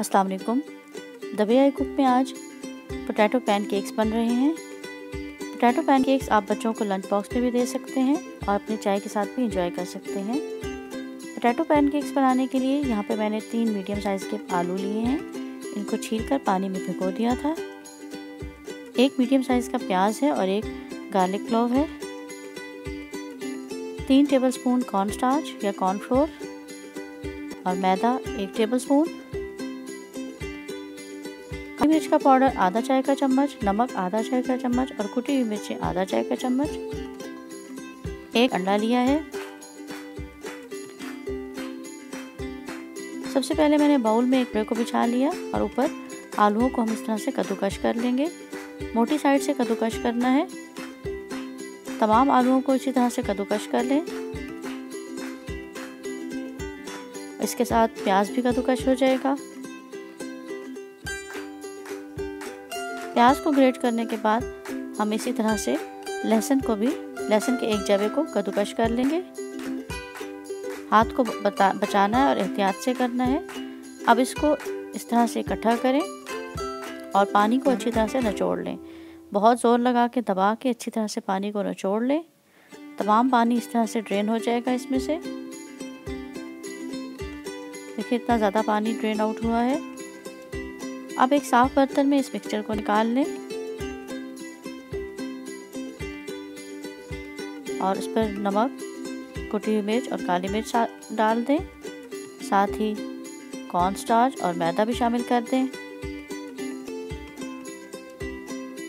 अस्सलाम वालेकुम। The way I cook में आज पोटैटो पैनकेक्स बन रहे हैं। पोटैटो पैनकेक्स आप बच्चों को लंच बॉक्स में भी दे सकते हैं और अपने चाय के साथ भी इंजॉय कर सकते हैं। पोटैटो पैनकेक्स बनाने के लिए यहाँ पे मैंने 3 मीडियम साइज़ के आलू लिए हैं। इनको छीलकर पानी में भिगो दिया था। 1 मीडियम साइज़ का प्याज है और 1 गार्लिक क्लोव है। 3 टेबलस्पून कॉर्नस्टार्च या कॉर्नफ्लोर और मैदा 1 टेबलस्पून। काली मिर्च का पाउडर आधा चाय का चम्मच, नमक आधा चाय का चम्मच और कुटी हुई मिर्चें आधा चाय का चम्मच। 1 अंडा लिया है। सबसे पहले मैंने बाउल में एक ट्रे को बिछा लिया और ऊपर आलूओं को हम इस तरह से कद्दूकश कर लेंगे। मोटी साइड से कद्दूकश करना है। तमाम आलूओं को इसी तरह से कद्दूकश कर लें। इसके साथ प्याज भी कद्दूकश हो जाएगा। प्याज को ग्रेट करने के बाद हम इसी तरह से लहसुन के एक जवे को कद्दूकश कर लेंगे। हाथ को बचाना है और एहतियात से करना है। अब इसको इस तरह से इकट्ठा करें और पानी को अच्छी तरह से निचोड़ लें। बहुत ज़ोर लगा के दबा के अच्छी तरह से पानी को निचोड़ लें। तमाम पानी इस तरह से ड्रेन हो जाएगा इसमें से। देखिए इतना ज़्यादा पानी ड्रेन आउट हुआ है। अब एक साफ़ बर्तन में इस मिक्सचर को निकाल लें और इस पर नमक, कुटी हुई मिर्च और काली मिर्च डाल दें। साथ ही कॉर्नस्टार्च और मैदा भी शामिल कर दें।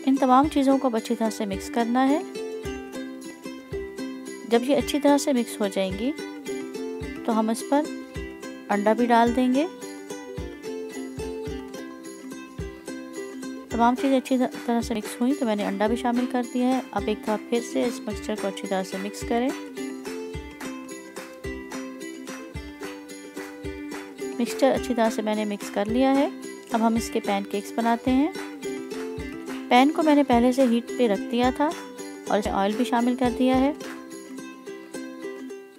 इन तमाम चीज़ों को अच्छी तरह से मिक्स करना है। जब ये अच्छी तरह से मिक्स हो जाएंगी तो हम इस पर अंडा भी डाल देंगे। तमाम चीज़ें अच्छी तरह से मिक्स हुई तो मैंने अंडा भी शामिल कर दिया है। अब एक दफ़ा फिर से इस मिक्सचर को अच्छी तरह से मिक्स करें। मिक्सचर अच्छी तरह से मैंने मिक्स कर लिया है। अब हम इसके पैनकेक्स बनाते हैं। पैन को मैंने पहले से हीट पे रख दिया था और इसमें ऑयल भी शामिल कर दिया है।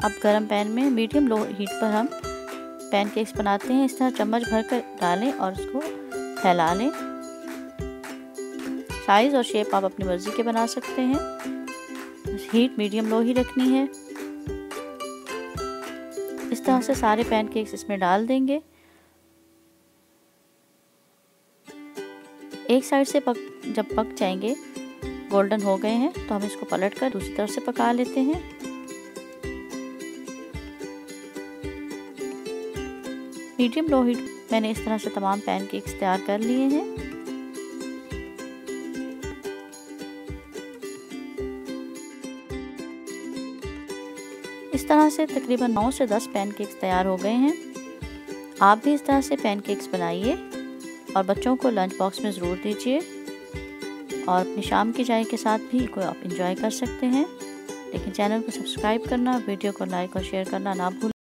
अब गरम पैन में मीडियम लो हीट पर हम पैनकेक्स बनाते हैं। इस तरह चम्मच भर कर डालें और उसको फैला लें। साइज़ और शेप आप अपनी मर्ज़ी के बना सकते हैं। हीट मीडियम लो ही रखनी है। इस तरह से सारे पैनकेक्स इसमें डाल देंगे। एक साइड से जब पक जाएंगे, गोल्डन हो गए हैं, तो हम इसको पलटकर दूसरी तरफ से पका लेते हैं। मीडियम लो हीट मैंने इस तरह से तमाम पैनकेक्स तैयार कर लिए हैं। इस तरह से तकरीबन 9 से 10 पैनकेक्स तैयार हो गए हैं। आप भी इस तरह से पैनकेक्स बनाइए और बच्चों को लंच बॉक्स में ज़रूर दीजिए और अपनी शाम की चाय के साथ भी इनको आप इंजॉय कर सकते हैं। लेकिन चैनल को सब्सक्राइब करना, वीडियो को लाइक और शेयर करना ना भूलें।